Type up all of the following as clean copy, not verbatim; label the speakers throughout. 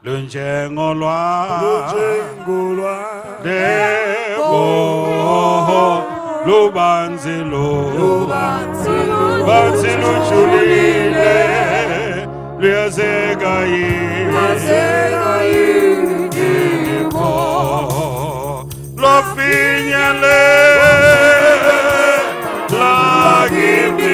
Speaker 1: lunjengolwa
Speaker 2: debo
Speaker 1: lubanzi lujulile luyazeka yikho lofinyele lakimi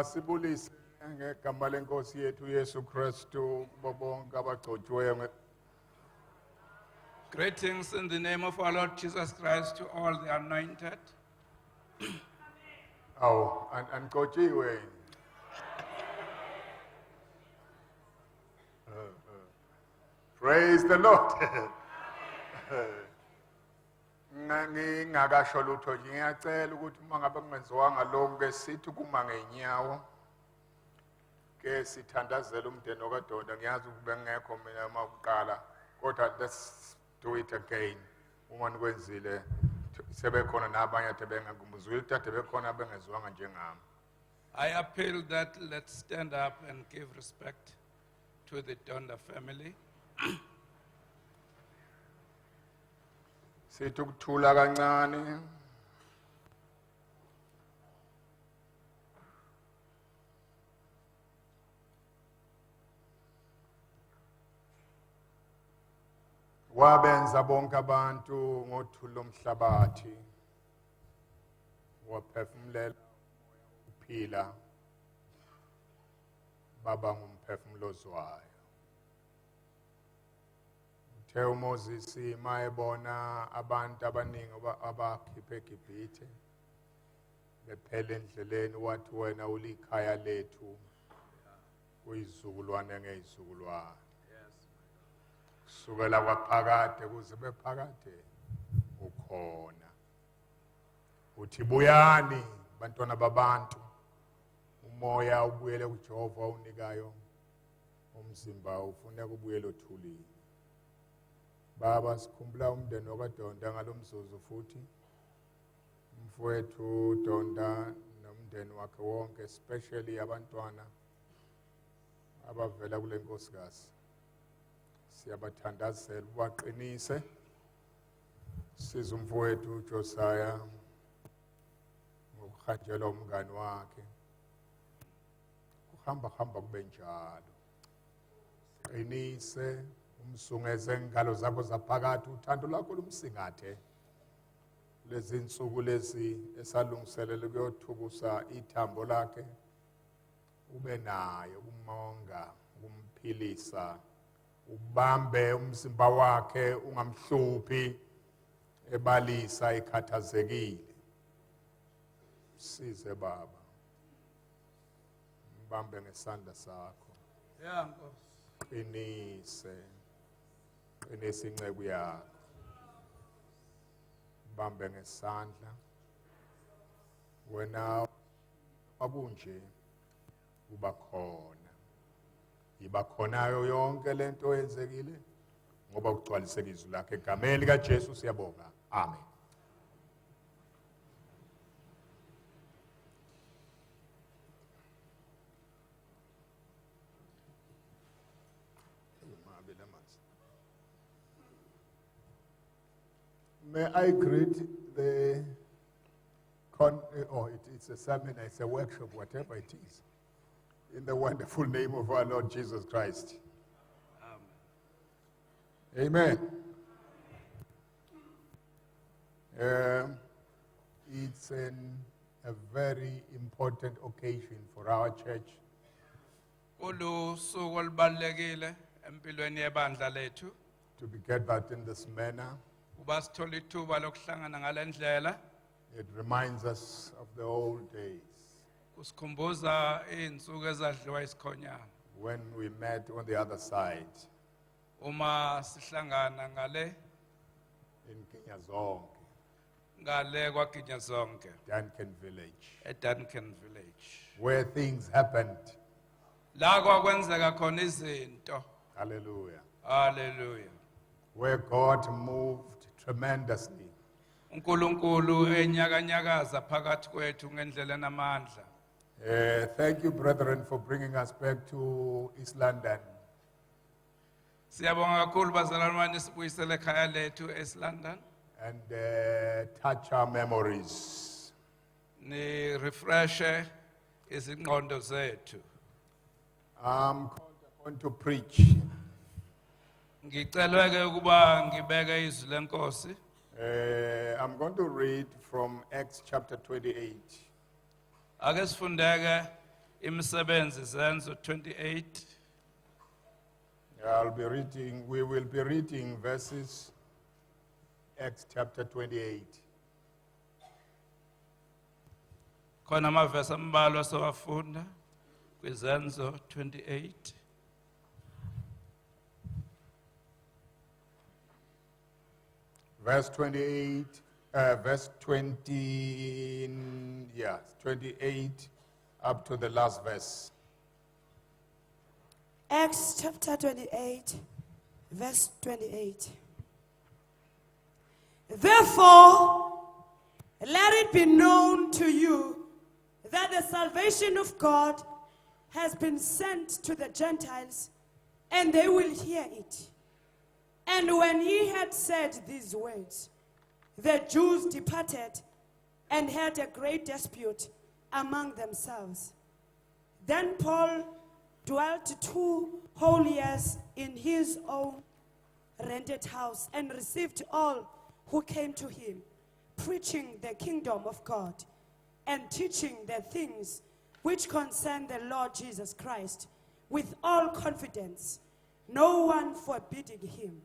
Speaker 3: Sibulise ngegama lenkosi yethu Yesu Kristu bonke abagcotshweyo.
Speaker 4: Greetings in the name of our Lord Jesus Christ to all the anointed.
Speaker 3: Awu angcotshiwe. Praise the Lord. Ngingakasho lutho nje ngiyacela ukuthi uma ngabe kungenziwanga lokho ke sithi kuma ngenyawo ke sithandazela umndeni okaDonda ngiyazi ukube ngekho mina makuqala kodwa let's do it again uma nikwenzile sebekhona nabanye ade bengakumuzwile ade bekhona bengeziwanga njengami.
Speaker 4: I appeal that let's stand up and give respect to the Donda family.
Speaker 3: Sithi ukuthula kancane. Wabenza bonke abantu ngothuli lomhlabathi. Waphefumulela uphila. Baba ngumphefumulo ozwayo. Moses mayebona abantu abaningi abakhiphe eGibhithe bephela endleleni wathi wena ulikhaya lethu kuyizukulwane ngezizukulwane. Kusukela kwaphakade kuze bephakade ukhona. Uthi buyani bantwana babantu umoya ubuyele kuJehova unikayo umzimba ufuneka ubuyele othulile. Baba sikhumbula umndeni okaDonda ngalomzuzu futhi umfowethu Donda nomndeni nomndeni wakhe wonke, especially abantwana abavela kule nkosikazi. Siyabathandazela ubaqinise. Siza umfowethu uJosiah ngokuhanjelwa umngani wakhe. Kuhamba kube njalo. Qinise, umsungeze ngalo zakho zaphakathi, uthando lakho lumsingathe. Lezi insuku lezi esalungiselele kuyothukusa ithambo lakhe, ube naye umonga, umphilisa, ubambe umzimba wakhe ungamhluphi, ebalisa ekhathazekile. Size baba, mbambe ngesandla sakho.
Speaker 4: Yeah, Nkosi.
Speaker 3: Qinise inceku yakho. Bambe ngesandla. Wena akunje uba khona. Iba khonayo yonke lento eyenzekile ngoba ugcwaliseke izwi lakhe egameni lika Jesu siyabonga. Amen. May I greet the it's a seminar, it's a workshop, whatever it is, in the wonderful name of our Lord Jesus Christ. Amen. It's a very important occasion for our church.
Speaker 4: Ulusuku olubalulekile empilweni yebandla lethu.
Speaker 3: To be gathered in this manner.
Speaker 4: Uba sithola ithuba lokuhlangana ngalendlela.
Speaker 3: It reminds us of the old days.
Speaker 4: Kusikhumbuza izinsuku ezadliwa isikhonyana.
Speaker 3: When we met on the other side.
Speaker 4: Uma sihlangana ngale
Speaker 3: in Kinyazonke.
Speaker 4: Ngale kwaGinyazonke.
Speaker 3: Duncan Village.
Speaker 4: At Duncan Village.
Speaker 3: Where things happened.
Speaker 4: La kwakwenzeka khona izinto.
Speaker 3: Hallelujah.
Speaker 4: Hallelujah.
Speaker 3: Where God moved tremendously.
Speaker 4: uNkulunkulu enyakanyakaza phakathi kwethu ngendlela enamandla.
Speaker 3: Thank you, brethren, for bringing us back to East London.
Speaker 4: Siyabonga kakhulu bazalwane bami sibuyisele ekhaya lethu eSt London.
Speaker 3: And touch our memories.
Speaker 4: Ni refresh izingqondo zethu.
Speaker 3: I'm called upon to preach.
Speaker 4: Ngicelwe ke ukuba ngibeke izwi lenkosi.
Speaker 3: I'm going to read from Acts chapter 28.
Speaker 4: Ake sifundeke imisebenzi zenzo 28.
Speaker 3: We will be reading verses, Acts chapter 28.
Speaker 4: Khona amavesi ambalwa sowafunda kwizenzo 28.
Speaker 3: Verse 28, verse 20, 28 up to the last verse.
Speaker 2: Acts chapter 28, verse 28. Therefore, let it be known to you that the salvation of God has been sent to the Gentiles, and they will hear it. And when he had said these words, the Jews departed and had a great dispute among themselves. Then Paul dwelt 2 whole years in his own rented house and received all who came to him, preaching the kingdom of God and teaching the things which concern the Lord Jesus Christ with all confidence, no one forbidding him.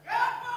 Speaker 5: Yeah.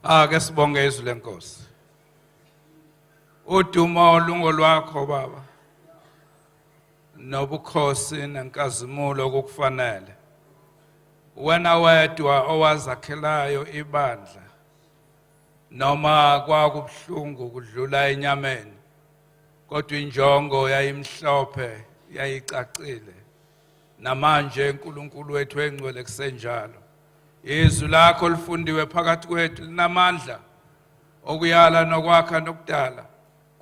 Speaker 4: Ake sibonge izwi lenkosi. Udumo lungolwakho Baba. Nobukhosi nenkazimulo okufanele. Wena wedwa owazakhelayo ibandla. Noma kwakubuhlungu kudlula enyameni. Kodwa injongo yayimhlophe yayicacile. Namanje uNkulunkulu wethu engcwele kusenjalo. Izwi lakho lifundiwe phakathi kwethu linamandla okuyala nokwakha nokudala.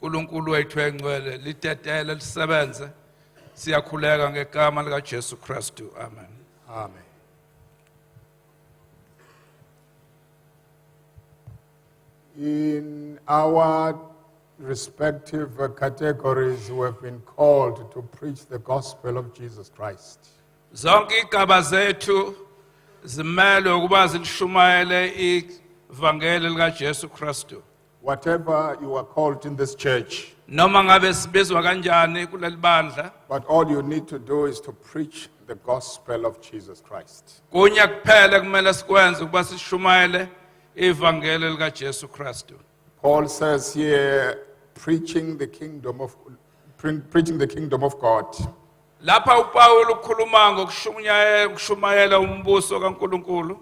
Speaker 4: uNkulunkulu wethu engcwele litetele lisebenze. Siyakhuleka ngegama lika Jesu Kristu. Amen.
Speaker 3: Amen. In our respective categories, we have been called to preach the gospel of Jesus Christ.
Speaker 4: Zonke igaba zethu zimelwe ukuba zilishumayele ivangeli lika Jesu Kristu.
Speaker 3: Whatever you are called in this church,
Speaker 4: Noma ngabe sibizwa kanjani kuleli bandla,
Speaker 3: but all you need to do is to preach the gospel of Jesus Christ.
Speaker 4: kunya kuphela kumele sikwenze ukuba sishumayele ivangeli lika Jesu Kristu.
Speaker 3: Paul says here, preaching the kingdom of God.
Speaker 4: Lapha uPaul ukhuluma ngokushumayela umbuso kaNkuluNkulu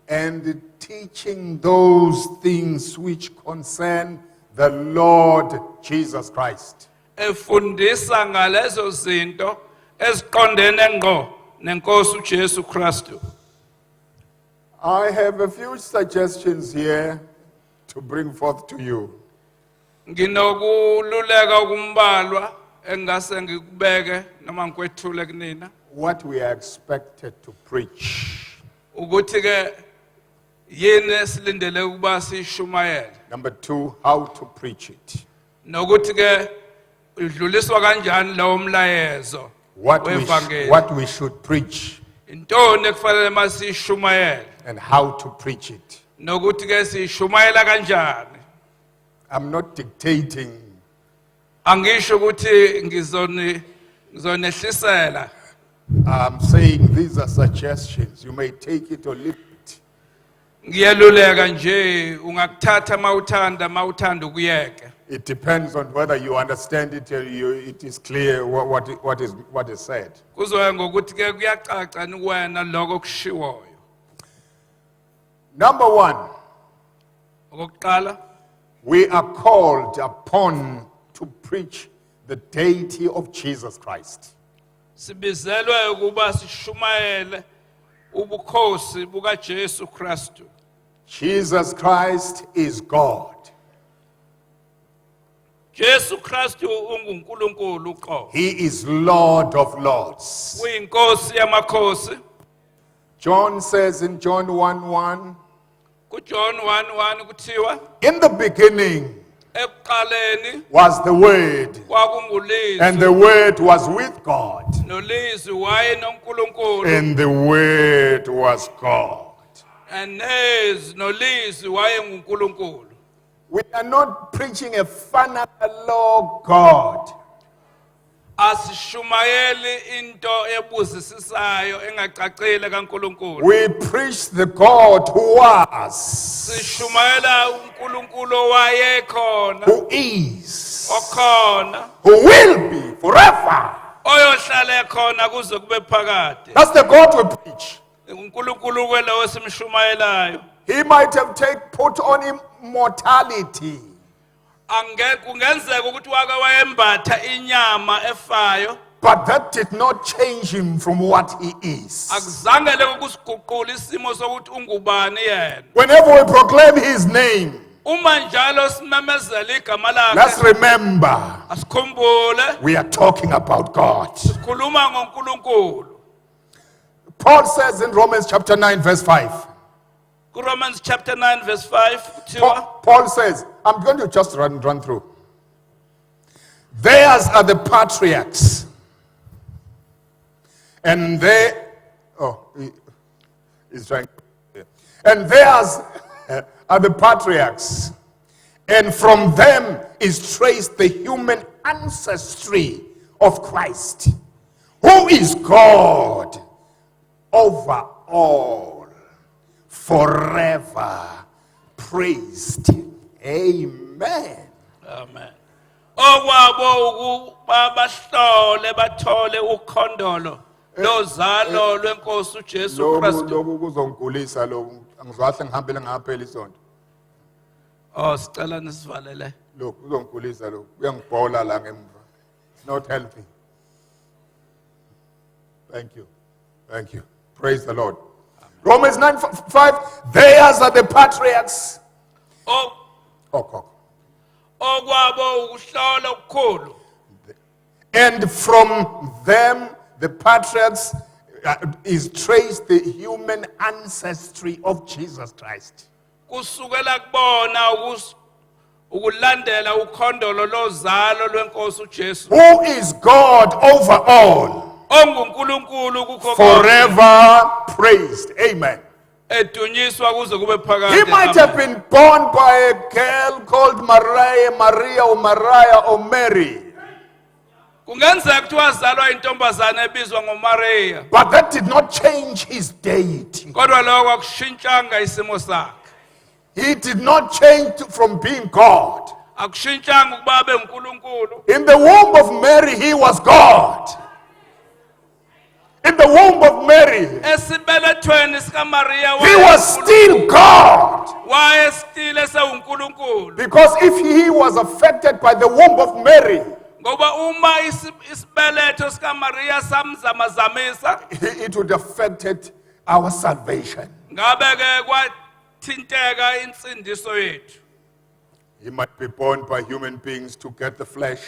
Speaker 3: And teaching those things which concern the Lord Jesus Christ.
Speaker 4: efundisa ngalezo zinto eziqondene ngqo nenkosi uJesu Kristu.
Speaker 3: I have a few suggestions here to bring forth to you.
Speaker 4: Nginokululeka ukumbalwa engase ngikubeke noma ngikwethule kunina
Speaker 3: What we are expected to preach.
Speaker 4: ukuthi ke yini esilindele ukuba sishumayele
Speaker 3: Number 2, how to preach it.
Speaker 4: nokuthi ke udluliswa kanjani lawo mlayezo wevangeli.
Speaker 3: What we should preach
Speaker 4: Intoni ekufanele masishumayele
Speaker 3: and how to preach it.
Speaker 4: nokuthi ke sishumayela kanjani.
Speaker 3: I'm not dictating.
Speaker 4: Angisho ukuthi ngizonehlisela.
Speaker 3: I'm saying these are suggestions. You may take it or leave it.
Speaker 4: Ngiyaluleka nje ungakuthatha mawuthanda ukuyeke.
Speaker 3: It depends on whether you understand it or it is clear what is said.
Speaker 4: Kuzoya ngokuthi ke kuyacaca kuwena lokho kushiwoyo.
Speaker 3: Number 1,
Speaker 4: Okokuqala
Speaker 3: we are called upon to preach the deity of Jesus Christ.
Speaker 4: sibizelwe ukuba sishumayele ubukhosi buka Jesu Kristu.
Speaker 3: Jesus Christ is God.
Speaker 4: Jesu Kristu unguNkulunkulu uqobo.
Speaker 3: He is Lord of Lords.
Speaker 4: Uyinkosi yamakhosi.
Speaker 3: John says in John 1:1,
Speaker 4: KuJohn 1:1 kuthiwa
Speaker 3: in the beginning
Speaker 4: ekuqaleni
Speaker 3: was the Word, and
Speaker 4: kwakungulizwi
Speaker 3: the Word was with God,
Speaker 4: nolizwi waye noNkulunkulu
Speaker 3: and the Word was God.
Speaker 4: anez nolizwi waye nguNkulunkulu.
Speaker 3: We are not preaching a fanalog God.
Speaker 4: Asishumayeli into ebuzisisayo engacacile kaNkulunkulu.
Speaker 3: We preach the God who was,
Speaker 4: Sishumayela uNkulunkulu owayekhona,
Speaker 3: who is,
Speaker 4: okhona,
Speaker 3: who will be forever.
Speaker 4: oyohlala ekhona kuze kube phakade.
Speaker 3: That's the God we preach.
Speaker 4: uNkulunkulu kwelo simshumayelayo.
Speaker 3: He might have put on immortality,
Speaker 4: Kungenzeka ukuthi wake wayembatha inyama efayo,
Speaker 3: but that did not change him from what he is.
Speaker 4: akuzange lekusiguqula isimo sokuthi ungubani yena.
Speaker 3: Whenever we proclaim his name,
Speaker 4: Uma njalo simemezela igama
Speaker 3: let's
Speaker 4: lakhe,
Speaker 3: remember
Speaker 4: asikhumbule
Speaker 3: we are talking about God.
Speaker 4: khuluma ngoNkulunkulu.
Speaker 3: Paul says in Romans chapter 9 verse 5.
Speaker 4: Romans chapter 9 verse 5 kuthiwa
Speaker 3: Paul says, I'm going to just run through. Theirs are the patriarchs. And he's trying. And theirs are the patriarchs. And from them is traced the human ancestry of Christ, who is God over all, forever praised. Amen.
Speaker 4: Amen. Okwabo ukuba bahlole bathole ukhondolo lozalo lwenkosi uJesu Kristu.
Speaker 3: Lokhu kuzongigulisa lokhu. Angizwahle ngihambele ngaphela isonto.
Speaker 4: Oh sicela nisivalele.
Speaker 3: Lokhu kuzongigulisa lokhu. Uyangibhola la ngemva. It's not healthy. Thank you. Thank you. Praise the Lord. Romans 9:5. Theirs are the patriarchs.
Speaker 4: Oh
Speaker 3: Okay.
Speaker 4: okwabo ukuhlola okukhulu.
Speaker 3: And from them, the patriarchs, is traced the human ancestry of Jesus Christ.
Speaker 4: Kusukela kubona ukulandela ukhondolo lozalo lwenkosi uJesu.
Speaker 3: Who is God over all,
Speaker 4: OnguNkulunkulu kukho konke.
Speaker 3: forever praised. Amen.
Speaker 4: Edunyiswa kuze kube
Speaker 3: He
Speaker 4: phakade.
Speaker 3: might have been born by a girl called Maria or Mariah or Mary.
Speaker 4: Kungenzeka ukuthi wazalwa intombazana ebizwa ngoMaria.
Speaker 3: But that did not change his deity.
Speaker 4: Kodwa lokho akushintshanga isimo sakhe.
Speaker 3: He did not change from being God.
Speaker 4: Akushintshanga ukuba abe uNkulunkulu.
Speaker 3: In the womb of Mary, he was God. In the womb of Mary,
Speaker 4: Esibelethweni sikaMaria
Speaker 3: he was still God.
Speaker 4: wayesitile sewuNkulunkulu.
Speaker 3: Because if he was affected by the womb of Mary,
Speaker 4: Ngoba uma isibeletho sikaMaria samzamazamisa
Speaker 3: it would have affected our salvation.
Speaker 4: ngabe ke kwathinteka insindiso yethu.
Speaker 3: He might be born by human beings to get the flesh,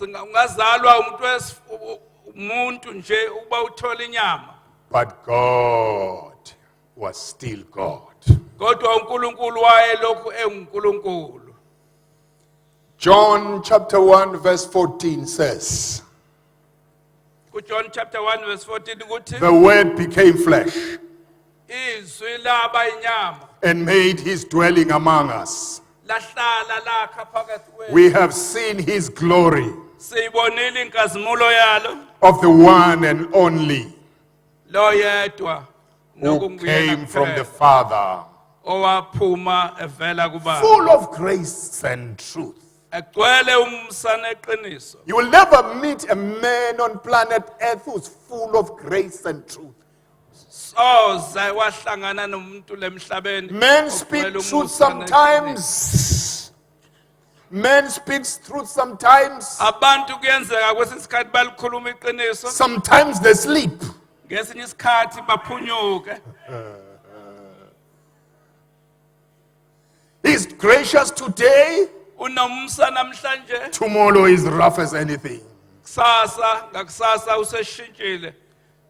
Speaker 4: Ungazalwa umuntu nje ukuba uthola inyama.
Speaker 3: but God was still God.
Speaker 4: Kodwa uNkulunkulu wayelokhu enguNkulunkulu.
Speaker 3: John chapter 1 verse 14 says,
Speaker 4: John chapter 1 verse 14 ukuthi
Speaker 3: the word became flesh
Speaker 4: izwi laba inyama
Speaker 3: and made his dwelling among us.
Speaker 4: lahlala lakha phakathi kwethu.
Speaker 3: We have seen his glory,
Speaker 4: Siyibonile inkazimulo yalo
Speaker 3: of the one and only
Speaker 4: lo yedwa
Speaker 3: who came from the Father,
Speaker 4: owaphuma evela kuBaba.
Speaker 3: full of grace and truth.
Speaker 4: Egcwele umsa neqiniso.
Speaker 3: You will never meet a man on planet Earth who's full of grace and truth.
Speaker 4: Soze wahlangana nomuntu lemhlabeni.
Speaker 3: Men speak
Speaker 4: ogcwele
Speaker 3: truth
Speaker 4: umusa neqiniso.
Speaker 3: sometimes. Men speaks truth sometimes.
Speaker 4: Abantu kuyenzeka kwesinye isikhathi balikhuluma iqiniso,
Speaker 3: Sometimes they sleep.
Speaker 4: ngesinye isikhathi baphunyuke.
Speaker 3: He's gracious today.
Speaker 4: Unomsa namhlanje,
Speaker 3: Tomorrow is rough as anything.
Speaker 4: kusasa ngakusasa useshintshile.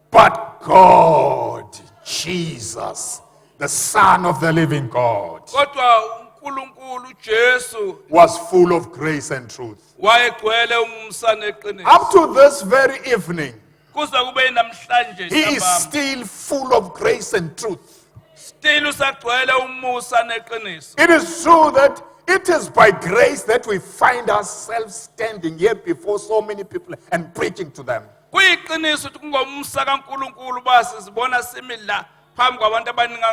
Speaker 3: But God, Jesus, the Son of the living God,
Speaker 4: Kodwa uNkulunkulu Jesu
Speaker 3: was full of grace and truth.
Speaker 4: wayegcwele umsa neqiniso.
Speaker 3: Up to this very evening,
Speaker 4: Kuze kube namhlanje
Speaker 3: he is
Speaker 4: ntambama.
Speaker 3: still full of grace and truth.
Speaker 4: Still usagcwele umusa neqiniso.
Speaker 3: It is true that it is by grace that we find ourselves standing here before so many people and preaching to them.
Speaker 4: Kuyiqiniso ukuthi kungomsa kaNkulunkulu basizibona simi la phambi kwabantu abaningi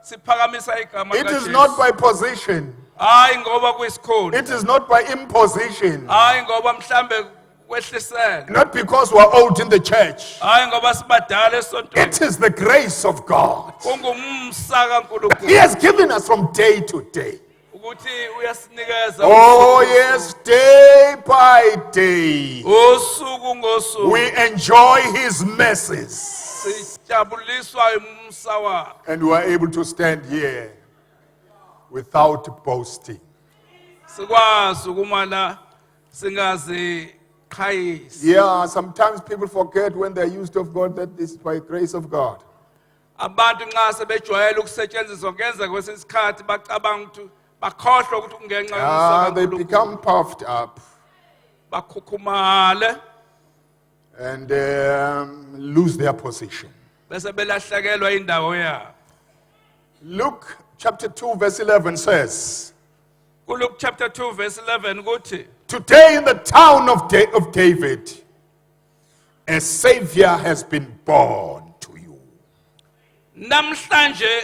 Speaker 4: siphakamisa igama
Speaker 3: It is
Speaker 4: likaJesu.
Speaker 3: not by position.
Speaker 4: Hayi ngoba kuyisikhulu.
Speaker 3: It is not by imposition.
Speaker 4: Hayi ngoba mhlambe kwehlisela.
Speaker 3: Not because we are old in the church.
Speaker 4: Hayi ngoba sibadala esontweni.
Speaker 3: It is the grace of God.
Speaker 4: Kungumsa
Speaker 3: He
Speaker 4: kaNkulunkulu
Speaker 3: has given us from day to day.
Speaker 4: ukuthi uyasinikeza
Speaker 3: Oh,
Speaker 4: usuku
Speaker 3: yes, day by day.
Speaker 4: usuku ngosuku.
Speaker 3: We enjoy his mercies.
Speaker 4: Sijabuliswa umsa wakhe.
Speaker 3: And we are able to stand here without boasting.
Speaker 4: Sikwazi ukuma la singaziqhayisi.
Speaker 3: Yeah, sometimes people forget when they're used of God that this is by grace of God.
Speaker 4: Abantu nxa sebejwayele ukusetshenziswa kuyenzeka kwesinye isikhathi bacabanga ukuthi bakhohlwa ukuthi kungenxa yomsa
Speaker 3: They
Speaker 4: kaNkulunkulu.
Speaker 3: become puffed up
Speaker 4: Bakhukhumale
Speaker 3: and lose their position.
Speaker 4: bese belahlekelwa indawo yabo.
Speaker 3: Luke chapter 2 verse 11 says,
Speaker 4: KuLuke chapter 2 verse 11 kuthi
Speaker 3: today in the town of David, a Savior has been born to you.
Speaker 4: namhlanje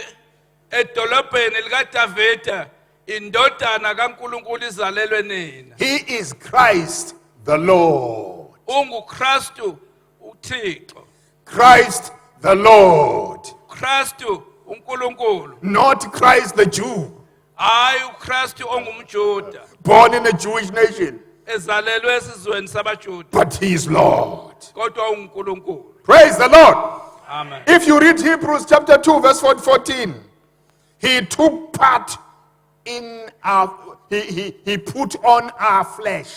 Speaker 4: edolobheni likaDavida indodana kaNkulunkulu izalelwe nina.
Speaker 3: He is Christ the Lord.
Speaker 4: UnguKristu uThixo.
Speaker 3: Christ the Lord.
Speaker 4: Kristu uNkulunkulu.
Speaker 3: Not Christ the Jew,
Speaker 4: Hayi uKristu ongumJuda
Speaker 3: born in a Jewish nation,
Speaker 4: ezalelwe esizweni sabaJuda
Speaker 3: but he is Lord.
Speaker 4: kodwa uNkulunkulu.
Speaker 3: Praise the Lord.
Speaker 4: Amen.
Speaker 3: If you read Hebrews chapter 2 verse 14, he took part in our, he put on our flesh.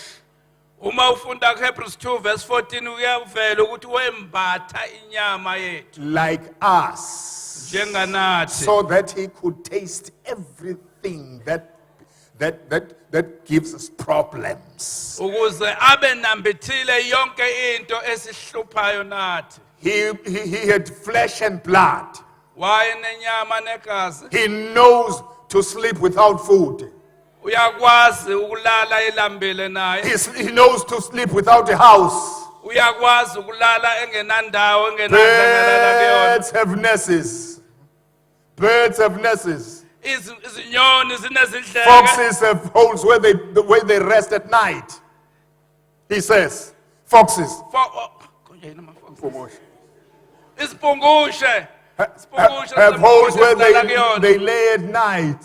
Speaker 4: Uma ufunda kuHebrews 2 verse 14 uyavela ukuthi wembatha inyama yethu
Speaker 3: Like us,
Speaker 4: njenganathi
Speaker 3: so that he could taste everything that gives us problems.
Speaker 4: ukuze abe nambithile yonke into esihluphayo nathi.
Speaker 3: He had flesh and blood.
Speaker 4: Wayenenyama negazi.
Speaker 3: He knows to sleep without food.
Speaker 4: Uyakwazi ukulala elambile naye.
Speaker 3: He knows to sleep without a house.
Speaker 4: Uyakwazi ukulala engenandawo engenandlela kuyona.
Speaker 3: Birds have nests. Birds have nests.
Speaker 4: Izinyoni zinezindleke.
Speaker 3: Foxes have holes where they rest at night. He says, foxes.
Speaker 4: Isiphungushe.
Speaker 3: Have holes where they lay at night,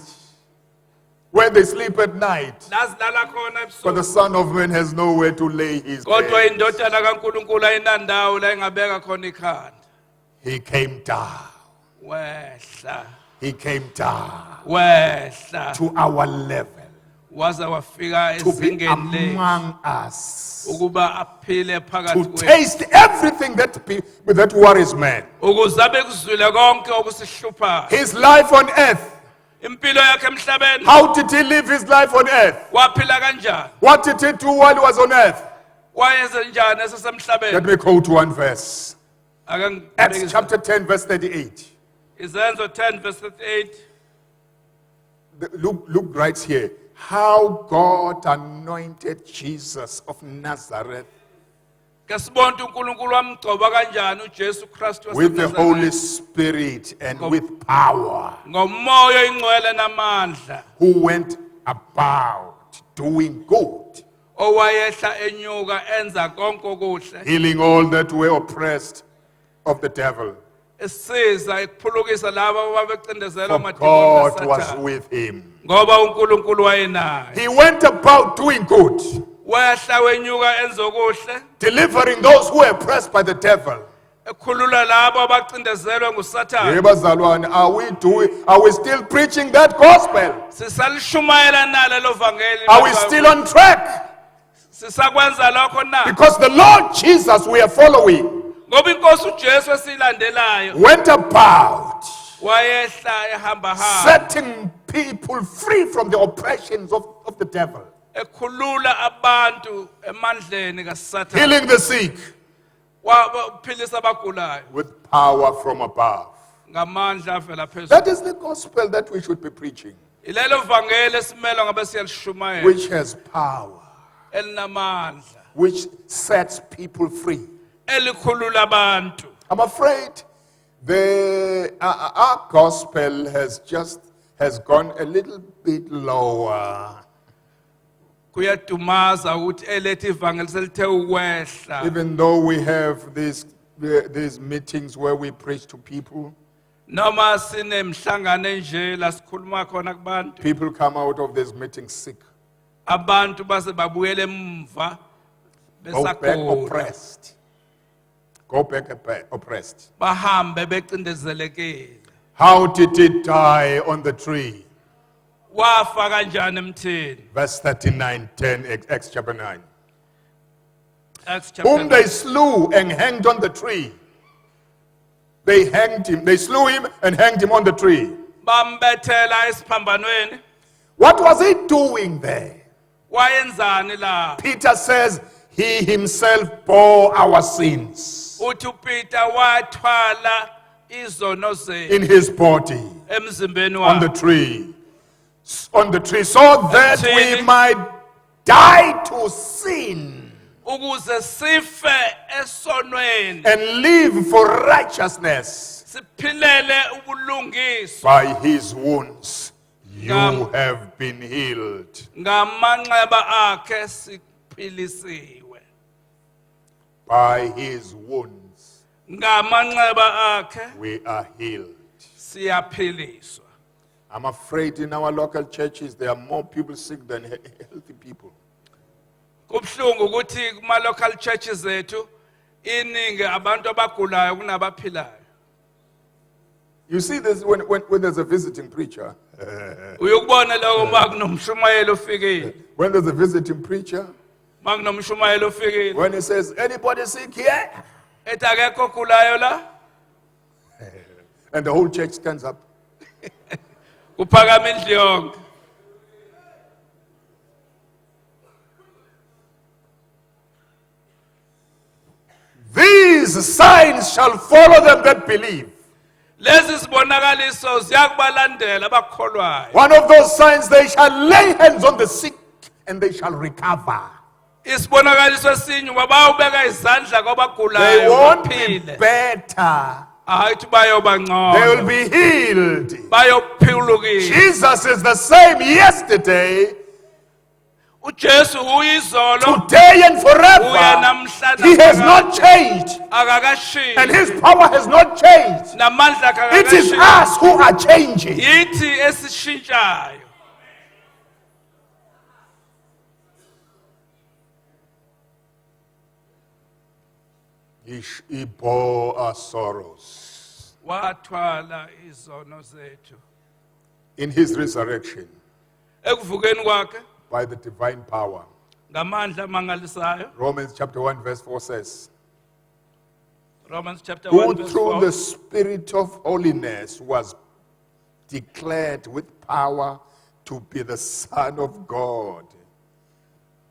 Speaker 3: where they sleep at night.
Speaker 4: Lazilala khona
Speaker 3: But the
Speaker 4: ebusuku.
Speaker 3: Son of Man has nowhere to lay his
Speaker 4: Kodwa
Speaker 3: head.
Speaker 4: indodana kaNkulunkulu ayinandawo la engabeka khona ikhanda.
Speaker 3: He came down.
Speaker 4: Wehla.
Speaker 3: He came down
Speaker 4: Wehla.
Speaker 3: to our level,
Speaker 4: Waze wafika
Speaker 3: to be
Speaker 4: ezingeni lethu
Speaker 3: among us,
Speaker 4: ukuba aphile phakathi
Speaker 3: to
Speaker 4: kwethu.
Speaker 3: taste everything that worries man.
Speaker 4: Ukuze abe kuzwile konke okusihluphayo.
Speaker 3: His life on earth.
Speaker 4: Impilo yakhe emhlabeni
Speaker 3: How did he live his life on earth?
Speaker 4: waphila kanjani?
Speaker 3: What did he do while he was on earth?
Speaker 4: Wayenze njani
Speaker 3: Let
Speaker 4: esesemhlabeni?
Speaker 3: me go to one verse.
Speaker 4: Ake
Speaker 3: Acts
Speaker 4: ngibheke
Speaker 3: chapter 10, verse 38.
Speaker 4: Izenzo 10 verse 38.
Speaker 3: Look right here. How God anointed Jesus of Nazareth
Speaker 4: Ke sibone uNkulunkulu wamgcoba kanjani uJesu Kristu
Speaker 3: with the Holy
Speaker 4: waseNazaretha
Speaker 3: Spirit and with power,
Speaker 4: ngomoya ingcwele namandla
Speaker 3: who went about doing good,
Speaker 4: owayehla enyuka enza konke okuhle
Speaker 3: healing all that were oppressed of the devil.
Speaker 4: esiza ekuphulukisa labo ababecindezelwa
Speaker 3: For
Speaker 4: amadimoni
Speaker 3: God was
Speaker 4: kaSathane
Speaker 3: with him.
Speaker 4: ngoba uNkulunkulu wayenaye.
Speaker 3: He went about doing good,
Speaker 4: Wehla wenyuka enza okuhle
Speaker 3: delivering those who were oppressed by the devil.
Speaker 4: ekhulula labo abacindezelwe nguSathane.
Speaker 3: Hey, bazalwane, are we still preaching that gospel?
Speaker 4: Sisalishumayela nalo lo vangeli.
Speaker 3: Are we still on track?
Speaker 4: Sisakwenza lokho na?
Speaker 3: Because the Lord Jesus we are following
Speaker 4: Ngoba inkosi uJesu esilandelayo
Speaker 3: went about
Speaker 4: wayehla ehamba hamba
Speaker 3: setting people free from the oppressions of the devil,
Speaker 4: ekhulula abantu emandleni kaSathane.
Speaker 3: healing the sick
Speaker 4: Waphilisa abagulayo
Speaker 3: with power from above.
Speaker 4: ngamandla avela phezulu.
Speaker 3: That is the gospel that we should be preaching,
Speaker 4: Ilelo vangeli esimela ngabe siyalishumayela
Speaker 3: which has power,
Speaker 4: elinamandla
Speaker 3: which sets people free.
Speaker 4: elikhulula abantu.
Speaker 3: I'm afraid our gospel has gone a little bit lower,
Speaker 4: Kuyadumaza ukuthi elethe ivangeli selithe ukwehla.
Speaker 3: even though we have these meetings where we preach to people.
Speaker 4: Noma sinemhlangano enje la sikhuluma khona kubantu.
Speaker 3: People come out of these meetings sick,
Speaker 4: Abantu base babuyele emva
Speaker 3: go back
Speaker 4: besagula.
Speaker 3: oppressed. Go back oppressed.
Speaker 4: Bahambe becindezelekile.
Speaker 3: How did he die on the tree?
Speaker 4: Wafa kanjani emthini?
Speaker 3: Verse 39, 10, Acts chapter 9.
Speaker 4: Acts
Speaker 3: Whom
Speaker 4: chapter
Speaker 3: they slew and hanged on the tree. They hanged him. They slew him and hanged him on the tree.
Speaker 4: bambethela esiphambanweni.
Speaker 3: What was he doing there?
Speaker 4: Wayenzani la?
Speaker 3: Peter says he himself bore our sins
Speaker 4: Uthi uPeter wathwala izono zethu
Speaker 3: in his body
Speaker 4: emzimbeni
Speaker 3: on the
Speaker 4: wakhe.
Speaker 3: tree. On the tree, so that we
Speaker 4: Emthini.
Speaker 3: might die to sin
Speaker 4: Ukuze sife esonweni
Speaker 3: and live for righteousness.
Speaker 4: siphilele salungiswa
Speaker 3: By his wounds, you
Speaker 4: Ngam-
Speaker 3: have been healed.
Speaker 4: ngamanxeba akhe siphilisiwe
Speaker 3: By his wounds,
Speaker 4: ngamanxeba akhe
Speaker 3: we are healed.
Speaker 4: siyaphiliswa.
Speaker 3: I'm afraid in our local churches, there are more people sick than healthy people.
Speaker 4: Kubhlungu ukuthi kuma local churches zethu iningi abantu abagulayo kunabaphilayo.
Speaker 3: You see this when there's a visiting preacher.
Speaker 4: Uyukubona lokho makunomshumayelo ofikile.
Speaker 3: When there's a visiting preacher,
Speaker 4: Makunomshumayelo ofikile.
Speaker 3: when he says, anybody sick here?
Speaker 4: Ethi akekho ogulayo la?
Speaker 3: And the whole church stands up.
Speaker 4: Kuphakama indlu yonke.
Speaker 3: These signs shall follow them that believe.
Speaker 4: Lezi sibonakaliso ziyakubalandela abakholwayo.
Speaker 3: One of those signs, they shall lay hands on the sick and they shall recover.
Speaker 4: Isibonakaliso esinye babawubeka izandla
Speaker 3: They
Speaker 4: kwabagulayo
Speaker 3: won't be
Speaker 4: baphile.
Speaker 3: better.
Speaker 4: Hayi ukuthi bayoba
Speaker 3: They will
Speaker 4: ngcono.
Speaker 3: be healed.
Speaker 4: Bayophilukile.
Speaker 3: Jesus is the same yesterday,
Speaker 4: uJesu uyizolo
Speaker 3: today, and
Speaker 4: uya
Speaker 3: forever.
Speaker 4: namhlanje.
Speaker 3: He has not changed,
Speaker 4: Akakashiyi.
Speaker 3: and his power has not changed.
Speaker 4: Namandla
Speaker 3: It is
Speaker 4: akakashiyi.
Speaker 3: us who are changing.
Speaker 4: Yithi esishintshayo.
Speaker 3: He bore our sorrows
Speaker 4: Wathwala izono zethu.
Speaker 3: in his resurrection
Speaker 4: Ekuvukeni kwakhe
Speaker 3: by the divine power.
Speaker 4: ngamandla amangalisayo.
Speaker 3: Romans chapter 1 verse 4 says,
Speaker 4: Romans chapter
Speaker 3: who
Speaker 4: 1 verse
Speaker 3: through
Speaker 4: 4.
Speaker 3: the Spirit of holiness was declared with power to be the Son of God.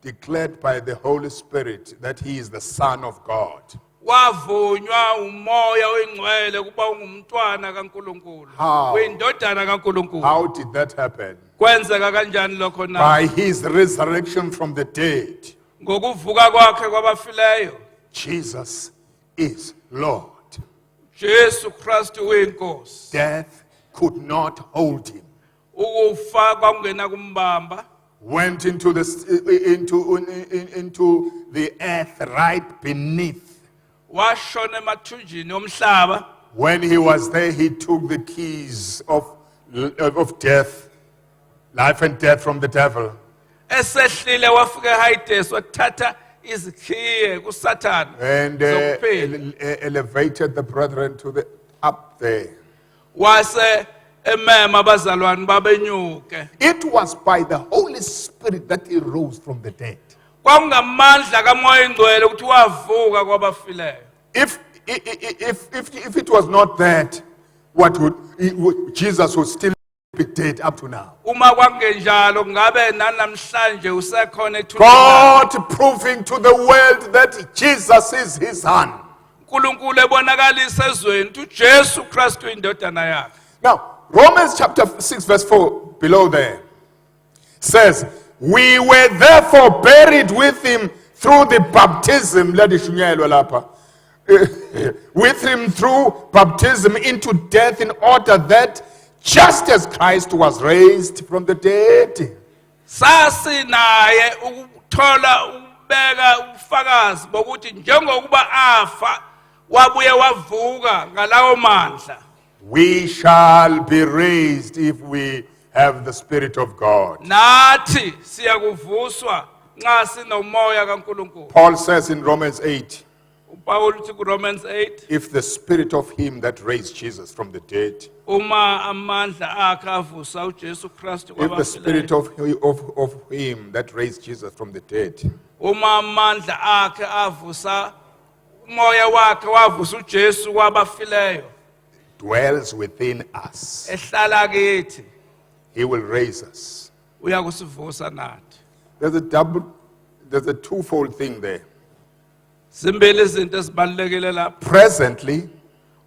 Speaker 3: Declared by the Holy Spirit that he is the Son of God.
Speaker 4: Wavunywa umoya oyingcwele kuba ungumntwana kaNkuluNkulu.
Speaker 3: How?
Speaker 4: Uyindodana kaNkuluNkulu.
Speaker 3: How did that happen?
Speaker 4: Kwenzeka kanjani lokho na?
Speaker 3: By his resurrection from the dead.
Speaker 4: Ngokuvuka kwakhe kwabafileyo.
Speaker 3: Jesus is Lord.
Speaker 4: Jesu Kristu uyinkosi.
Speaker 3: Death could not hold him.
Speaker 4: Ukufa kwakungena kumbamba.
Speaker 3: Went into the earth right beneath.
Speaker 4: Washona emathunjini omhlaba.
Speaker 3: When he was there, he took the keys of death, life and death from the devil.
Speaker 4: Esehlile wafika eHades wathatha izikhiye kuSathane.
Speaker 3: And
Speaker 4: zokuphila.
Speaker 3: elevated the brethren to the up there.
Speaker 4: Wase emema abazalwane babenyuke.
Speaker 3: It was by the Holy Spirit that he rose from the dead.
Speaker 4: Kwakungamandla kaMoya Ingcwele ukuthi wavuka kwabafileyo.
Speaker 3: If it was not that, Jesus would still be dead up to now.
Speaker 4: Uma kwangenjalo ngabe nanamhlanje usekhona ethuneni.
Speaker 3: God proving to the world that Jesus is his son.
Speaker 4: uNkulunkulu ebonakalisa ezweni ukuthi uJesu Kristu indodana yakhe.
Speaker 3: Now, Romans chapter 6 verse 4 below there says, we were therefore buried with him through the baptism, with him through baptism into death, in order that just as Christ was raised from the dead,
Speaker 4: Sasi naye ukuthola ubeka ubufakazi bokuthi njengokuba afa wabuye wavuka ngalawo mandla.
Speaker 3: we shall be raised if we have the Spirit of God.
Speaker 4: Nathi siyakuvuswa nxa sinomoya kaNkulunkulu.
Speaker 3: Paul says in Romans 8,
Speaker 4: uPaul uthi kuRomans 8
Speaker 3: if the Spirit of him that raised Jesus from the dead,
Speaker 4: uma amandla akhe avusa uJesu Kristu
Speaker 3: if the Spirit
Speaker 4: kwabafileyo.
Speaker 3: of him that raised Jesus from the dead
Speaker 4: Uma amandla akhe avusa umoya wakhe wavusa uJesu kwabafileyo.
Speaker 3: dwells within us,
Speaker 4: Ehlala kithi
Speaker 3: he will raise us.
Speaker 4: uyakusivusa nathi.
Speaker 3: There's a twofold thing there.
Speaker 4: Zimbili izinto ezibalekile lapha.
Speaker 3: Presently,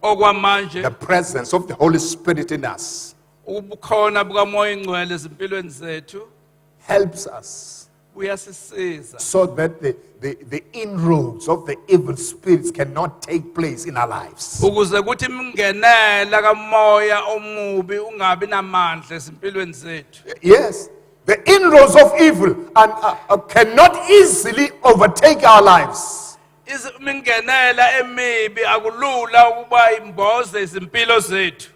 Speaker 4: Okwamanje
Speaker 3: the presence of the Holy Spirit in us
Speaker 4: ubukhona bukaMoya Ingcwele ezimpilweni zethu
Speaker 3: helps us
Speaker 4: buyasisiza
Speaker 3: so that the inroads of the evil spirits cannot take place in our lives.
Speaker 4: ukuze kuthi imngenela kamoya omubi ungabi namandla ezimpilweni zethu.
Speaker 3: Yes, the inroads of evil cannot easily overtake our lives.
Speaker 4: Imingenela emibi akulula ukuba imboze izimpilo zethu.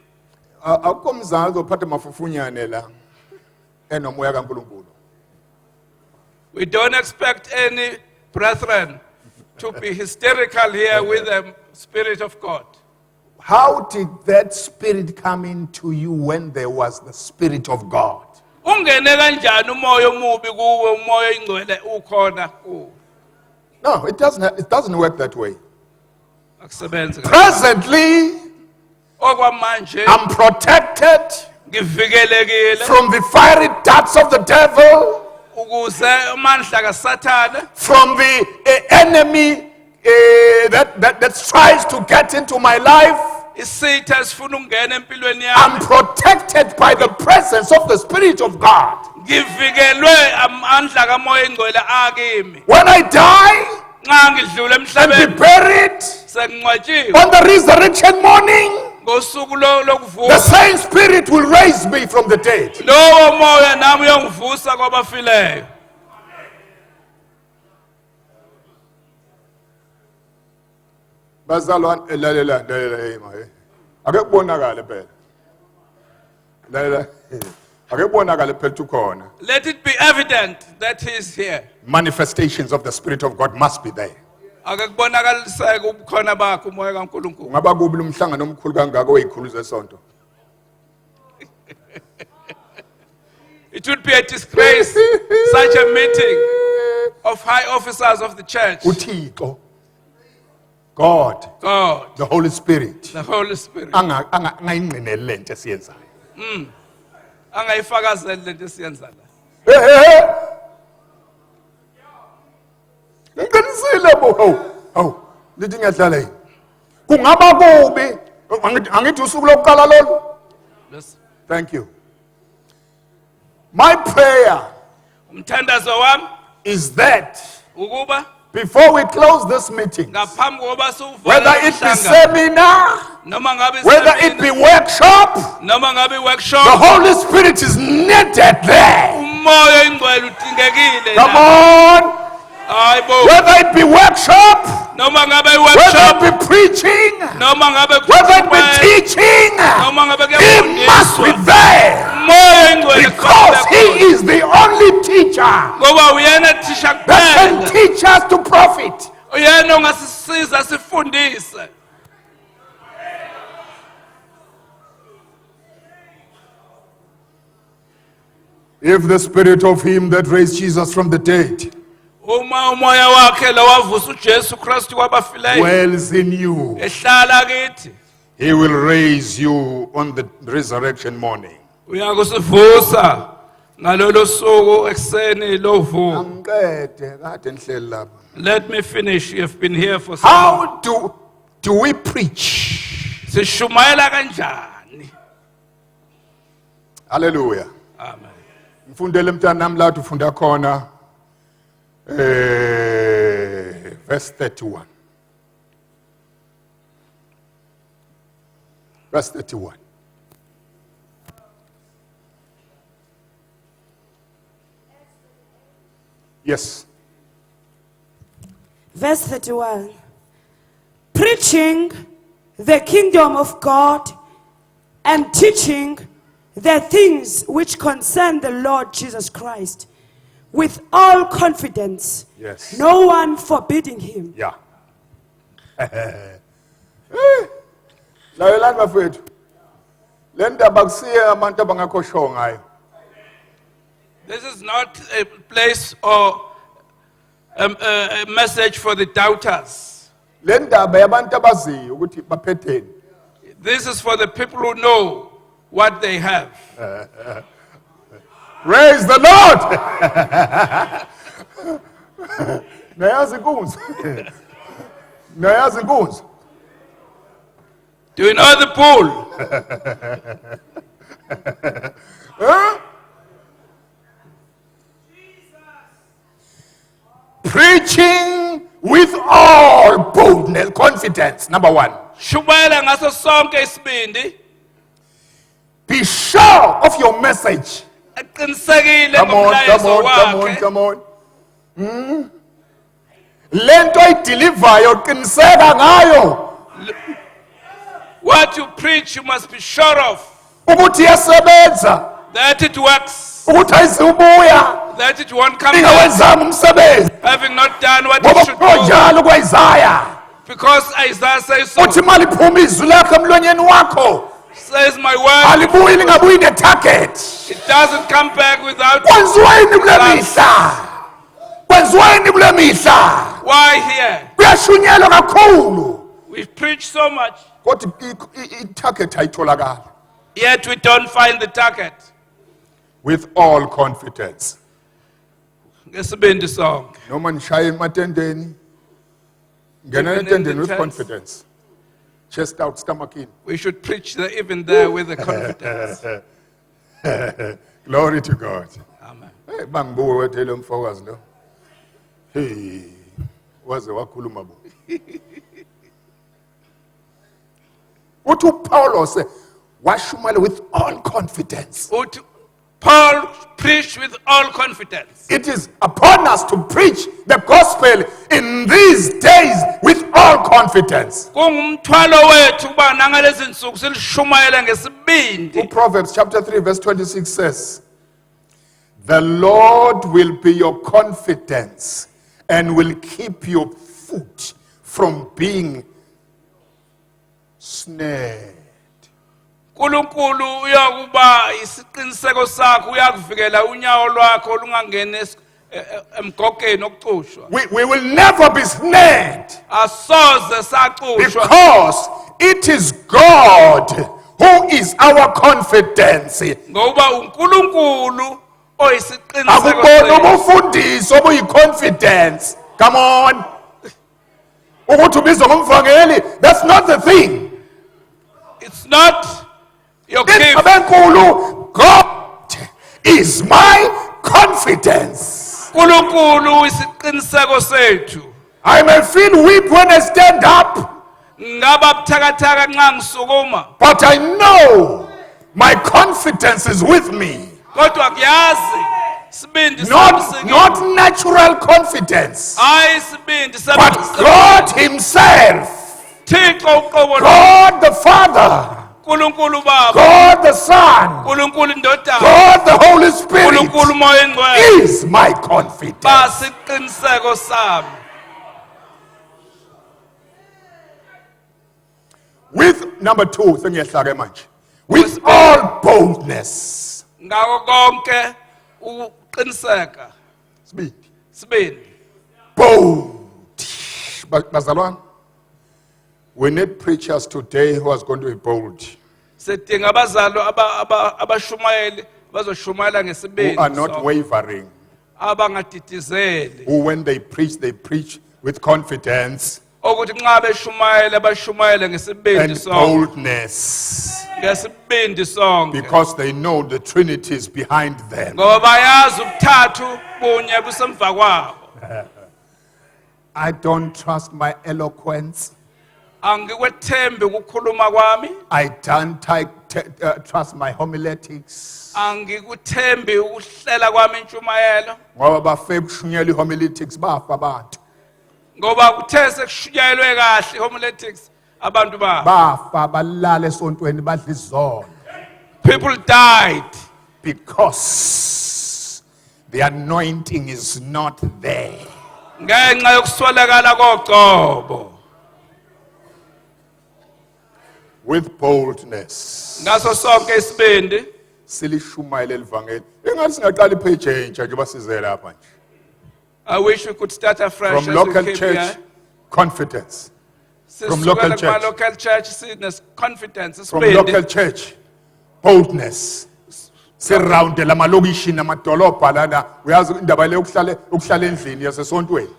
Speaker 3: Akukho mzali ophatha mafufunyane la enomoya kaNkulunkulu.
Speaker 4: We don't expect any brethren to be hysterical here with the Spirit of God.
Speaker 3: How did that spirit come into you when there was the Spirit of God?
Speaker 4: Ungene kanjani umoya omubi kuwe umoya ingcwele ukhona kuwe?
Speaker 3: No, it doesn't work that way.
Speaker 4: Akusebenzi.
Speaker 3: Presently,
Speaker 4: Okwamanje
Speaker 3: I'm protected
Speaker 4: ngivikelekile
Speaker 3: from the fiery darts of the devil,
Speaker 4: ukuze amandla kaSathane
Speaker 3: from the enemy that tries to get into my life.
Speaker 4: isitha sifuna ukungena empilweni
Speaker 3: I'm
Speaker 4: yami.
Speaker 3: protected by the presence of the Spirit of God.
Speaker 4: Ngivikelwe amandla kamoya ingcwele akimi.
Speaker 3: When I die
Speaker 4: Nxa ngidlula
Speaker 3: and be
Speaker 4: emhlabeni
Speaker 3: buried
Speaker 4: sengcwatshiwe
Speaker 3: on the resurrection morning,
Speaker 4: ngosuku
Speaker 3: the
Speaker 4: lokuvuka
Speaker 3: same Spirit will raise me from the dead.
Speaker 4: lowo moya nami uyongivusa kwabafileyo.
Speaker 3: Bazalwane lalela hey ake kubonakale phela. Lalela ake kubonakale phela ukhona.
Speaker 4: Let it be evident that he is here.
Speaker 3: Manifestations of the Spirit of God must be there.
Speaker 4: Ake kubonakaliseke ubukhona bakho umoya kaNkulunkulu.
Speaker 3: Ungaba kubi lumhlangano omkhulu kangaka oyikhulu zesonto.
Speaker 4: It would be a disgrace such a meeting of high officers of the church.
Speaker 3: uThixo, God,
Speaker 4: God,
Speaker 3: the Holy Spirit,
Speaker 4: the Holy Spirit.
Speaker 3: angayingqineli lento esiyenzayo.
Speaker 4: Angayifakazeli lento esiyenza la.
Speaker 3: Ngiqinisile bo. Lithi ngiyadlala yini? Kungaba kubi. Angithi usuku lokuqala lolu.
Speaker 4: Yes.
Speaker 3: Thank you. My prayer
Speaker 4: Umthandazo wami
Speaker 3: is that
Speaker 4: ukuba
Speaker 3: before we close this meeting,
Speaker 4: ngaphambi kokuba siwuvale
Speaker 3: whether it be
Speaker 4: umhlangano,
Speaker 3: seminar,
Speaker 4: noma ngabe
Speaker 3: whether it be workshop,
Speaker 4: noma ngabe
Speaker 3: the
Speaker 4: workshop,
Speaker 3: Holy Spirit is needed there.
Speaker 4: umoya ingcwele udingekile
Speaker 3: Come
Speaker 4: la.
Speaker 3: on.
Speaker 4: Hayibo,
Speaker 3: Whether it be workshop,
Speaker 4: noma ngabe
Speaker 3: whether
Speaker 4: workshop,
Speaker 3: it be preaching,
Speaker 4: noma ngabe
Speaker 3: whether it be
Speaker 4: kukhulunywa,
Speaker 3: teaching,
Speaker 4: noma ngabe
Speaker 3: he must be
Speaker 4: kuyafundiswa,
Speaker 3: there
Speaker 4: umoya ingcwele
Speaker 3: because he
Speaker 4: kufanele
Speaker 3: is the only teacher
Speaker 4: khona. Ngoba uyena thisha
Speaker 3: that can
Speaker 4: kuphela,
Speaker 3: teach us to profit.
Speaker 4: uyena ongasisiza sifundise.
Speaker 3: If the spirit of him that raised Jesus from the dead
Speaker 4: Uma umoya wakhe lawavusa uJesu Kristu kwabafileyo
Speaker 3: dwells in you,
Speaker 4: ehlala kithi,
Speaker 3: he will raise you on the resurrection morning.
Speaker 4: uyakusivusa ngalolo suku ekseni lovuka.
Speaker 3: Angiqede kade nihleli lapha.
Speaker 4: Let me finish. You have been here for so long.
Speaker 3: How do we preach?
Speaker 4: Sishumayela kanjani?
Speaker 3: Hallelujah.
Speaker 4: Amen.
Speaker 3: Mfundele mntanami la ufunda khona verse 31. Verse 31. Yes.
Speaker 2: Verse 31. Preaching the kingdom of God and teaching the things which concern the Lord Jesus Christ with all confidence.
Speaker 3: Yes.
Speaker 2: No one forbidding him.
Speaker 3: Yeah. Lalelani bafethu. Le ndaba kusiye abantu abangakhoshwa ngayo.
Speaker 4: This is not a place or a message for the doubters.
Speaker 3: Le ndaba yabantu abaziyo ukuthi baphetheni.
Speaker 4: This is for the people who know what they have.
Speaker 3: Praise the Lord. Nayazi inkunzi. Nayazi inkunzi.
Speaker 4: Do you know the pool?
Speaker 3: Huh? Preaching with all boldness, confidence. Number one.
Speaker 4: Shumayela ngaso sonke isibindi.
Speaker 3: Be sure of your message.
Speaker 4: Eqinisekile
Speaker 3: Come on, come
Speaker 4: ngomlayezo
Speaker 3: on, come on,
Speaker 4: wakhe.
Speaker 3: come on. Lento idelivayo qiniseka ngayo
Speaker 4: What you preach, you must be sure of.
Speaker 3: ukuthi iyasebenza,
Speaker 4: That it works.
Speaker 3: ukuthi ayizubuya
Speaker 4: That it won't come back.
Speaker 3: ingawenzanga umsebenzi.
Speaker 4: Having not done what
Speaker 3: Ngoba
Speaker 4: it should do.
Speaker 3: kunjalo kwayizaya.
Speaker 4: Because Isaiah says so.
Speaker 3: Uthi maliphuma izwi lakho emlonyeni wakho,
Speaker 4: Says my word.
Speaker 3: alibuyi lingabuyi ne-target.
Speaker 4: It doesn't come back without.
Speaker 3: Kwenziweni kule mihla, kwenziweni kule mihla,
Speaker 4: Why here?
Speaker 3: kuyashunyelwa kakhulu
Speaker 4: We've preached so much,
Speaker 3: kodwa i-target ayitholakali.
Speaker 4: yet we don't find the target.
Speaker 3: With all confidence.
Speaker 4: Ngesibindi song.
Speaker 3: Noma nishaye ematendeni, ngena
Speaker 4: Even in
Speaker 3: etendeni
Speaker 4: the
Speaker 3: with
Speaker 4: church.
Speaker 3: confidence. Chest out, stomach in.
Speaker 4: We should preach even there with the confidence.
Speaker 3: Glory to God.
Speaker 4: Amen.
Speaker 3: Hey, bangibuke wethe lo mfokazi lo. Hey, waze wakhuluma bo. Uthi uPaulos washumayela with all confidence.
Speaker 4: Uthi, Paul preached with all confidence.
Speaker 3: It is upon us to preach the gospel in these days with all confidence.
Speaker 4: Kungumthwalo wethu kuba nangalezi nsuku silishumayela ngesibindi.
Speaker 3: Proverbs chapter 3 verse 26 says, the Lord will be your confidence and will keep your foot from being snared.
Speaker 4: uNkulunkulu uyakuba isiqiniseko sakho, uyakuvikela unyawo lwakho lungangeni emgogeni okucushwa.
Speaker 3: We will never be snared
Speaker 4: Asoze sacushwa
Speaker 3: because it is God who is our confidence.
Speaker 4: ngoba uNkulunkulu oyisiqiniseko
Speaker 3: Akubona
Speaker 4: sethu.
Speaker 3: ubufundisi obuyi-confidence. Come on. Ukuthi ubizwa ngumvangeli, that's not the thing.
Speaker 4: It's not your gift.
Speaker 3: Abenkulu, God is my confidence.
Speaker 4: uNkulunkulu uyisiqiniseko sethu.
Speaker 3: I may feel weak when I stand up,
Speaker 4: Ngaba buthakathaka nxa ngisukuma,
Speaker 3: but I know my confidence is with me.
Speaker 4: kodwa kuyazi sibindi
Speaker 3: Not natural confidence,
Speaker 4: hayi sibindi
Speaker 3: but God Himself,
Speaker 4: Thixo uqobo
Speaker 3: God the Father,
Speaker 4: uNkulunkulu Baba,
Speaker 3: God the Son,
Speaker 4: uNkulunkulu Indodana,
Speaker 3: God the Holy Spirit
Speaker 4: uNkulunkulu Moya Engcwele
Speaker 3: is my confidence.
Speaker 4: basiqiniseko sami.
Speaker 3: With number 2, sengiyahlaka manje. With all boldness.
Speaker 4: Ngako konke uqiniseka
Speaker 3: Speed.
Speaker 4: sibindi.
Speaker 3: Bold. Bazalwane, we need preachers today who are going to be bold,
Speaker 4: Sidinga abazalo abashumayeli bazoshumayela
Speaker 3: who
Speaker 4: ngesibindi,
Speaker 3: are not wavering,
Speaker 4: abangadidizeli,
Speaker 3: who when they preach with confidence
Speaker 4: ukuthi nxa beshumayela bashumayele ngesibindi
Speaker 3: and
Speaker 4: sonke,
Speaker 3: boldness,
Speaker 4: ngesibindi sonke,
Speaker 3: because they know the Trinity is behind them.
Speaker 4: ngoba bayazi ubuthathu bunye busemva kwabo.
Speaker 3: I don't trust my eloquence.
Speaker 4: Angikwethembi ukukhuluma kwami,
Speaker 3: I don't trust my homiletics.
Speaker 4: angikuthembi ukuhlela kwami intshumayelo,
Speaker 3: Ngoba bafe kushunyelwa i-homiletics bafa abantu.
Speaker 4: ngoba kuthe sekushunyayelwe kahle homiletics abantu babo.
Speaker 3: Bafa balala esontweni badla izono.
Speaker 4: People died
Speaker 3: Because the anointing is not there.
Speaker 4: ngenxa yokuswelakala kogcobo.
Speaker 3: With boldness.
Speaker 4: Ngaso sonke isibindi
Speaker 3: Silishumayela elivangeli. Engathi singaqala ipage entsha nje basize lapha nje.
Speaker 4: I wish we could start afresh.
Speaker 3: From
Speaker 4: as we
Speaker 3: local
Speaker 4: keep
Speaker 3: church,
Speaker 4: here.
Speaker 3: confidence. From
Speaker 4: Sisukela
Speaker 3: local
Speaker 4: kuma
Speaker 3: church.
Speaker 4: local church sines confidence
Speaker 3: From
Speaker 4: isibindi.
Speaker 3: local church, boldness. Sirawundela amalokishi namadolobha lana. Uyazi indaba le ukuhlala endlini yasesontweni.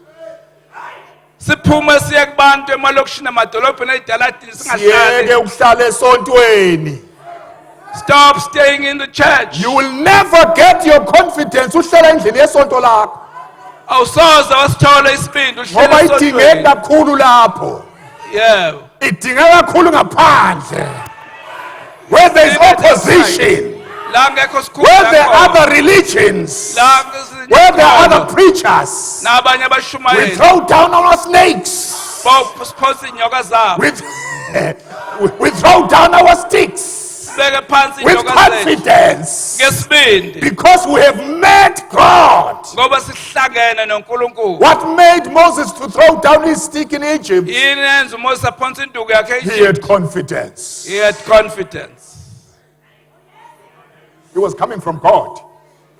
Speaker 4: Siphume siye kubantu emalokishini amadolobheni edaladini
Speaker 3: Siyeke
Speaker 4: singahlali.
Speaker 3: ukuhlala esontweni.
Speaker 4: Stop staying in the church.
Speaker 3: You will never get your confidence uhlala endlini yesonto lakho.
Speaker 4: awusoze wasithola isibindi uhlele
Speaker 3: ngoba idingeka
Speaker 4: esontweni.
Speaker 3: kakhulu lapho,
Speaker 4: Yebo.
Speaker 3: idingeka kakhulu ngaphandle, where there is opposition,
Speaker 4: La ngekho sikhulu
Speaker 3: where there are
Speaker 4: khona.
Speaker 3: other religions,
Speaker 4: La ngezinye
Speaker 3: where there are
Speaker 4: inkolo,
Speaker 3: other preachers.
Speaker 4: nabanye
Speaker 3: We
Speaker 4: abashumayeli
Speaker 3: throw down our snakes.
Speaker 4: bawuphose inyoka zabo.
Speaker 3: We throw down our sticks
Speaker 4: Sibeke phansi
Speaker 3: with
Speaker 4: inyoka zethu
Speaker 3: confidence
Speaker 4: ngesibindi
Speaker 3: because we have met God.
Speaker 4: ngoba sihlangene noNkulunkulu.
Speaker 3: What made Moses to throw down his stick in Egypt?
Speaker 4: Yini yenza uMoses aphonse induku yakhe
Speaker 3: He
Speaker 4: eJipti?
Speaker 3: had confidence.
Speaker 4: He had confidence.
Speaker 3: He was coming from God.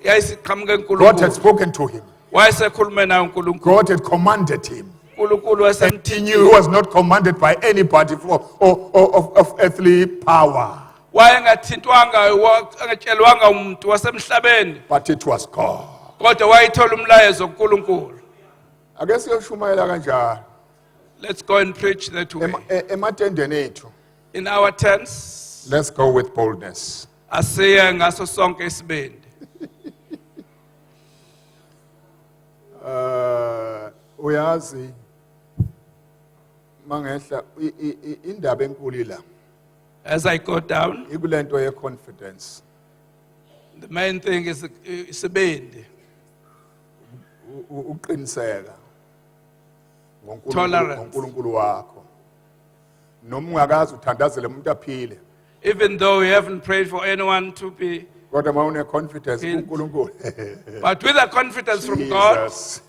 Speaker 4: Yayisiqhamuke
Speaker 3: God had
Speaker 4: uNkulunkulu.
Speaker 3: spoken to him.
Speaker 4: Wayesekhulume naye uNkulunkulu.
Speaker 3: God had commanded him.
Speaker 4: uNkulunkulu
Speaker 3: He
Speaker 4: wasemthini.
Speaker 3: knew he was not commanded by anybody of earthly power,
Speaker 4: Wayengathintwanga angatshelwanga umuntu wasemhlabeni
Speaker 3: but it was God.
Speaker 4: kodwa wayithola umlayezo kuNkulunkulu.
Speaker 3: Ake siyoshumayela kanjalo
Speaker 4: Let's go and preach that way.
Speaker 3: ematendeni ethu.
Speaker 4: In our tents,
Speaker 3: Let's go with boldness.
Speaker 4: asiye ngaso sonke isibindi.
Speaker 3: Uyazi mangehla indaba enkulu la
Speaker 4: As I go down,
Speaker 3: ikulento ye confidence.
Speaker 4: the main thing is isibindi.
Speaker 3: Uqiniseka
Speaker 4: Tolerance.
Speaker 3: ngoNkulunkulu wakho. Noma ungakazi uthandazele umuntu aphile,
Speaker 4: Even though we haven't prayed for anyone to be,
Speaker 3: kodwa mawune confidence
Speaker 4: Phil.
Speaker 3: kuNkulunkulu.
Speaker 4: but with a confidence from God,
Speaker 3: Jesus.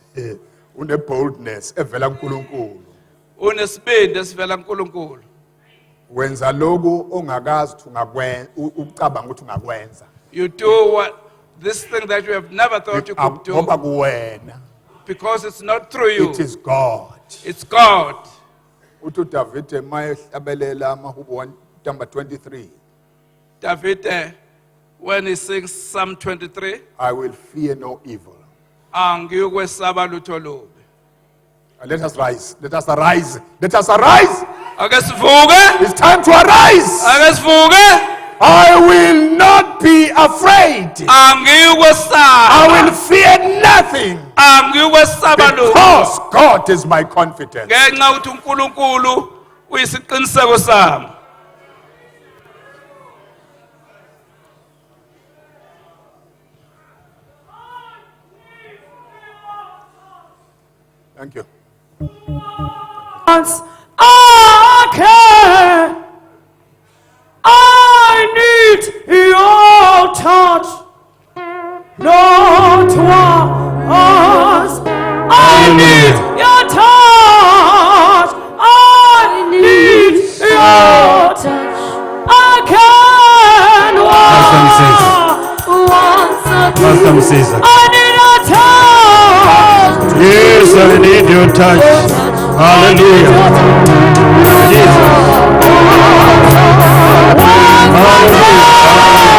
Speaker 3: Une boldness evela kuNkulunkulu.
Speaker 4: unesibindi esivela kuNkulunkulu.
Speaker 3: Wenza lokhu ongakazi ukuthi ungakwenza, ucabanga ukuthi ungakwenza.
Speaker 4: You do what this thing that you have never thought you could do
Speaker 3: Ngoba kuwena.
Speaker 4: because it's not through you.
Speaker 3: It is God.
Speaker 4: It's God.
Speaker 3: Uthi uDavid mayehlabelela amahubo number 23.
Speaker 4: David, when he sings Psalm 23,
Speaker 3: I will fear no evil.
Speaker 4: angiyukwesaba lutho lubi.
Speaker 3: Let us rise. Let us arise. Let us arise.
Speaker 4: Ake sivuke,
Speaker 3: It's time to arise.
Speaker 4: ake sivuke.
Speaker 3: I will not be afraid.
Speaker 4: Angiyukwesaba,
Speaker 3: I will fear nothing
Speaker 4: angiyukwesaba lubi.
Speaker 3: because God is my confidence.
Speaker 4: Ngenxa ukuthi uNkulunkulu uyisiqiniseko sami.
Speaker 3: Thank you.
Speaker 2: I care. I need your touch. Not once. I need your touch. I need your touch. I can
Speaker 5: Pastor Msisa.
Speaker 2: I need your touch.
Speaker 5: Yes, I need your touch. Hallelujah. Jesus. Hallelujah.